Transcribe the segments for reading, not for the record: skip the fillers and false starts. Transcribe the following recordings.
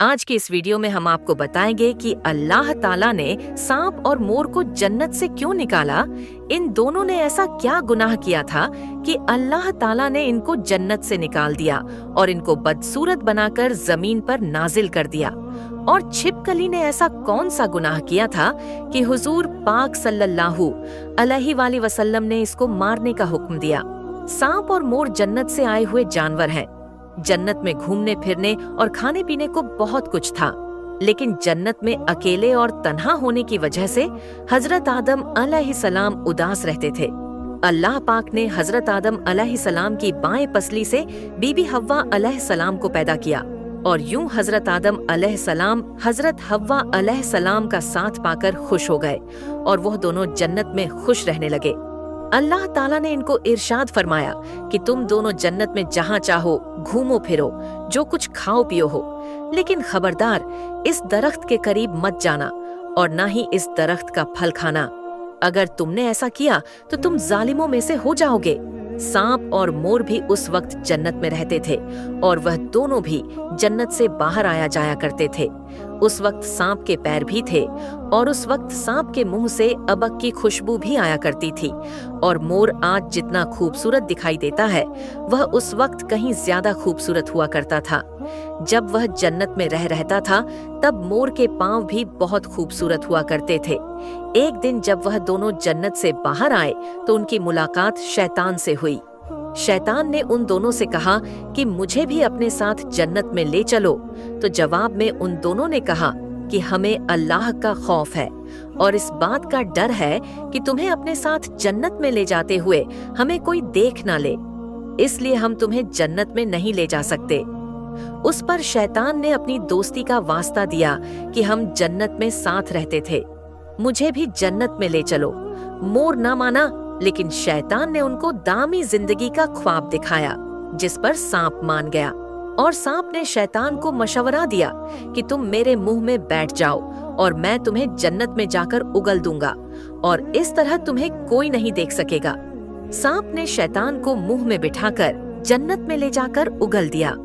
आज की इस वीडियो में हम आपको बताएंगे कि अल्लाह ताला ने सांप और मोर को जन्नत से क्यों निकाला। इन दोनों ने ऐसा क्या गुनाह किया था कि अल्लाह ताला ने इनको जन्नत से निकाल दिया और इनको बदसूरत बनाकर जमीन पर नाजिल कर दिया। और छिपकली ने ऐसा कौन सा गुनाह किया था कि हुजूर पाक सल्लल्लाहु अलैहि वसल्लम ने इसको मारने का हुक्म दिया। सांप और मोर जन्नत से आए हुए जानवर हैं। जन्नत में घूमने फिरने और खाने पीने को बहुत कुछ था, लेकिन जन्नत में अकेले और तन्हा होने की वजह से हजरत आदम अलैहिस्सलाम उदास रहते थे। अल्लाह पाक ने हजरत आदम अलैहिस्सलाम की बाएं पसली से बीबी हव्वा अलैहिस्सलाम को पैदा किया और यूं हजरत आदम अलैहिस्सलाम हजरत हव्वा अलैहिस्सलाम का साथ पाकर खुश हो गए और वह दोनों जन्नत में खुश रहने लगे। अल्लाह ताला ने इनको इरशाद फरमाया कि तुम दोनों जन्नत में जहाँ चाहो घूमो फिरो, जो कुछ खाओ पियो हो, लेकिन खबरदार इस दरख्त के करीब मत जाना और ना ही इस दरख्त का फल खाना। अगर तुमने ऐसा किया तो तुम जालिमों में से हो जाओगे। सांप और मोर भी उस वक्त जन्नत में रहते थे और वह दोनों भी जन्नत से बाहर आया जाया करते थे। उस वक्त सांप के पैर भी थे और उस वक्त सांप के मुंह से अबक की खुशबू भी आया करती थी। और मोर आज जितना खूबसूरत दिखाई देता है, वह उस वक्त कहीं ज्यादा खूबसूरत हुआ करता था। जब वह जन्नत में रहता था तब मोर के पांव भी बहुत खूबसूरत हुआ करते थे। एक दिन जब वह दोनों जन्नत से बाहर आए तो उनकी मुलाकात शैतान से हुई। शैतान ने उन दोनों से कहा कि मुझे भी अपने साथ जन्नत में ले चलो। तो जवाब में उन दोनों ने कहा कि हमें अल्लाह का खौफ है और इस बात का डर है कि तुम्हें अपने साथ जन्नत में ले जाते हुए हमें कोई देख ना ले, इसलिए हम तुम्हें जन्नत में नहीं ले जा सकते। उस पर शैतान ने अपनी दोस्ती का वास्ता दिया कि हम जन्नत में साथ रहते थे, मुझे भी जन्नत में ले चलो। मोर ना माना, लेकिन शैतान ने उनको दामी जिंदगी का ख्वाब दिखाया, जिस पर सांप मान गया। और सांप ने शैतान को मशवरा दिया कि तुम मेरे मुंह में बैठ जाओ और मैं तुम्हें जन्नत में जाकर उगल दूंगा और इस तरह तुम्हें कोई नहीं देख सकेगा। सांप ने शैतान को मुंह में बिठाकर जन्नत में ले जाकर उगल दिया।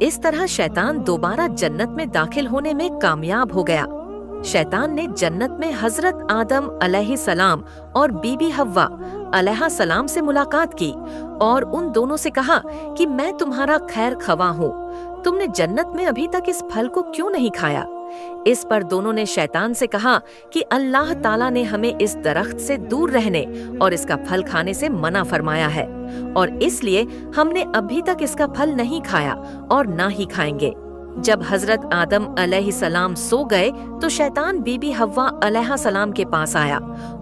इस तरह शैतान दोबारा जन्नत में दाखिल होने में कामयाब हो गया। शैतान ने जन्नत में हजरत आदम अलैहिस्सलाम और बीबी हव्वा अलैहिस्सलाम से मुलाकात की और उन दोनों से कहा कि मैं तुम्हारा खैर ख्वाह हूँ, तुमने जन्नत में अभी तक इस फल को क्यों नहीं खाया। इस पर दोनों ने शैतान से कहा कि अल्लाह ताला ने हमें इस दरख्त से दूर रहने और इसका फल खाने से मना फरमाया है और इसलिए हमने अभी तक इसका फल नहीं खाया और ना ही खाएंगे। जब हजरत आदम अलैहिस्सलाम सो गए तो शैतान बीबी हव्वा अलैहिस्सलाम के पास आया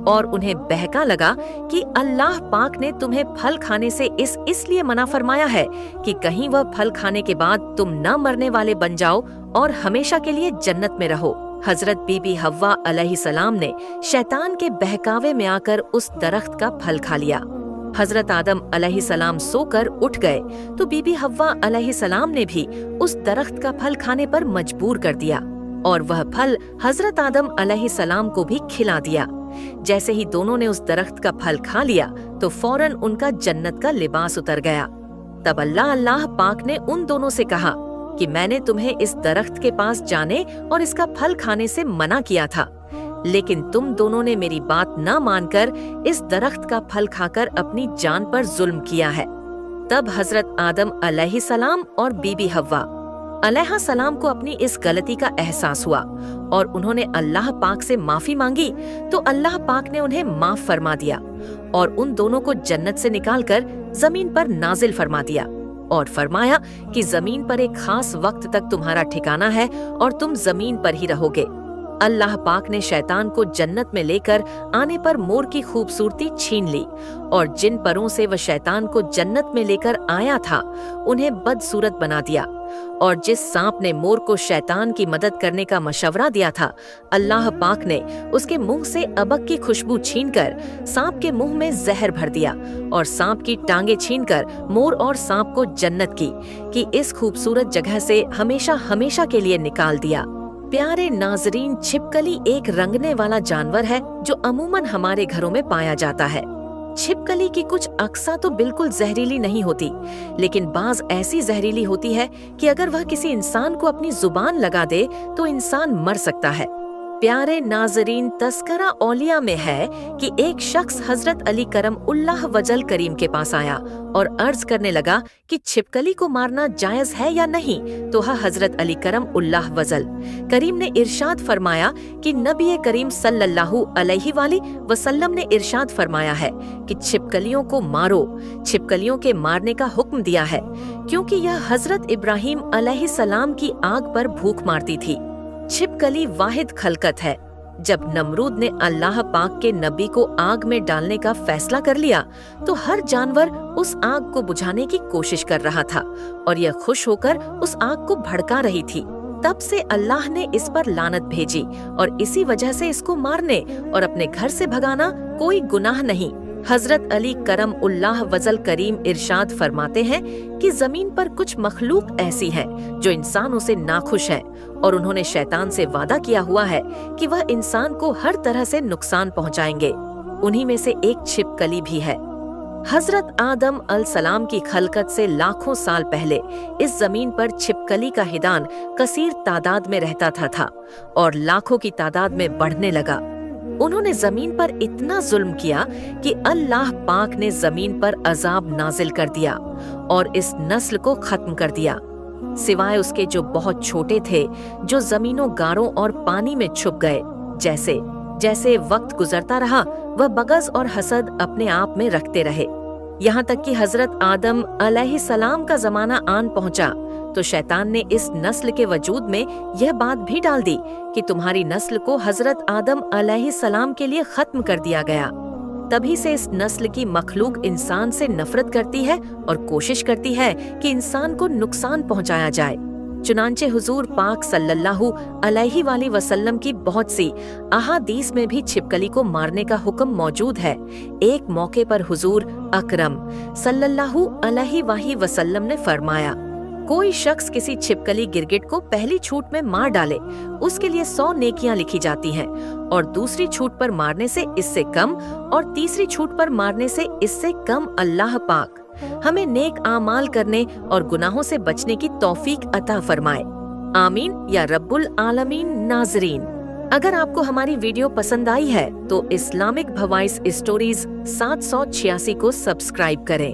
और उन्हें बहका लगा कि अल्लाह पाक ने तुम्हें फल खाने से इसलिए मना फरमाया है कि कहीं वह फल खाने के बाद तुम न मरने वाले बन जाओ और हमेशा के लिए जन्नत में रहो। हजरत बीबी हव्वा अलैहिस्सलाम ने शैतान के बहकावे में आकर उस दरख्त का फल खा लिया। हजरत आदम अलैहिस्सलाम सोकर उठ गए तो बीबी हव्वा अलैहिस्सलाम ने भी उस दरख्त का फल खाने पर मजबूर कर दिया और वह फल हजरत आदम अलैहिस्सलाम को भी खिला दिया। जैसे ही दोनों ने उस दरख्त का फल खा लिया तो फौरन उनका जन्नत का लिबास उतर गया। तब अल्लाह पाक ने उन दोनों से कहा कि मैंने तुम्हें इस दरख्त के पास जाने और इसका फल खाने से मना किया था, लेकिन तुम दोनों ने मेरी बात न मानकर इस दरख्त का फल खाकर अपनी जान पर जुल्म किया है। तब हजरत आदम अलैहिस्सलाम और बीबी हव्वा अलैहिस्सलाम को अपनी इस गलती का एहसास हुआ और उन्होंने अल्लाह पाक से माफी मांगी तो अल्लाह पाक ने उन्हें माफ फरमा दिया और उन दोनों को जन्नत से निकालकर जमीन पर नाजिल फरमा दिया और फरमाया कि जमीन पर एक खास वक्त तक तुम्हारा ठिकाना है और तुम जमीन पर ही रहोगे। अल्लाह पाक ने शैतान को जन्नत में लेकर आने पर मोर की खूबसूरती छीन ली और जिन परों से वह शैतान को जन्नत में लेकर आया था उन्हें बदसूरत बना दिया। और जिस सांप ने मोर को शैतान की मदद करने का मशवरा दिया था, अल्लाह पाक ने उसके मुंह से अबक की खुशबू छीनकर सांप के मुंह में जहर भर दिया और सांप की टांगे छीनकर मोर और सांप को जन्नत की इस खूबसूरत जगह से हमेशा हमेशा के लिए निकाल दिया। प्यारे नाजरीन, छिपकली एक रंगने वाला जानवर है जो अमूमन हमारे घरों में पाया जाता है। छिपकली की कुछ अक्सा तो बिल्कुल जहरीली नहीं होती, लेकिन बाज ऐसी जहरीली होती है कि अगर वह किसी इंसान को अपनी जुबान लगा दे तो इंसान मर सकता है। प्यारे नाजरीन, तस्करा औलिया में है कि एक शख्स हजरत अली करम उल्लाह वजल करीम के पास आया और अर्ज करने लगा कि छिपकली को मारना जायज है या नहीं। तो हजरत अली करम उल्लाह वजल करीम ने इरशाद फरमाया कि नबी करीम सल्लल्लाहु अलैहि वसल्लम ने इरशाद फरमाया है कि छिपकलियों को मारो, छिपकलियों के मारने का हुक्म दिया है, क्योंकि यह हजरत इब्राहिम अलैहिस्सलाम की आग पर भूख मारती थी। छिपकली वाहिद खलकत है। जब नमरूद ने अल्लाह पाक के नबी को आग में डालने का फैसला कर लिया तो हर जानवर उस आग को बुझाने की कोशिश कर रहा था और यह खुश होकर उस आग को भड़का रही थी। तब से अल्लाह ने इस पर लानत भेजी और इसी वजह से इसको मारने और अपने घर से भगाना कोई गुनाह नहीं। हजरत अली करम उल्लाह वजल करीम इरशाद फरमाते हैं कि जमीन पर कुछ मखलूक ऐसी है जो इंसानों से नाखुश है और उन्होंने शैतान से वादा किया हुआ है कि वह इंसान को हर तरह से नुकसान पहुंचाएंगे। उन्हीं में से एक छिपकली भी है। हजरत आदम अलसलाम की खलकत से लाखों साल पहले इस जमीन पर छिपकली का हिदान कसीर तादाद में रहता था और लाखों की तादाद में बढ़ने लगा। उन्होंने जमीन पर इतना जुल्म किया कि अल्लाह पाक ने जमीन पर अजाब नाजिल कर दिया और इस नस्ल को खत्म कर दिया, सिवाय उसके जो बहुत छोटे थे, जो जमीनों, गारों और पानी में छुप गए। जैसे जैसे वक्त गुजरता रहा वह बगज और हसद अपने आप में रखते रहे, यहाँ तक कि हजरत आदम अलैहिस्सलाम का जमाना आन पहुंचा तो शैतान ने इस नस्ल के वजूद में यह बात भी डाल दी कि तुम्हारी नस्ल को हजरत आदम अलैहिस्सलाम के लिए खत्म कर दिया गया। तभी से इस नस्ल की मखलूक इंसान से नफरत करती है और कोशिश करती है कि इंसान को नुकसान पहुंचाया जाए। चुनांचे हुजूर पाक सल्लल्लाहु अलैहि वसल्लम की बहुत सी अहादीस में भी छिपकली को मारने का हुक्म मौजूद है। एक मौके पर हुजूर अकरम सल्लल्लाहु अलैहि वसल्लम ने फरमाया, कोई शख्स किसी छिपकली गिरगिट को पहली छूट में मार डाले, उसके लिए 100 नेकियां लिखी जाती हैं और दूसरी छूट पर मारने से इससे कम और तीसरी छूट पर मारने से इससे कम अल्लाह पाक हमें नेक आमाल करने और गुनाहों से बचने की तौफीक अता फरमाए। आमीन या रब्बुल आलमीन। नाजरीन, अगर आपको हमारी वीडियो पसंद आई है तो इस्लामिक भवाइस स्टोरीज 786 को सब्सक्राइब करें।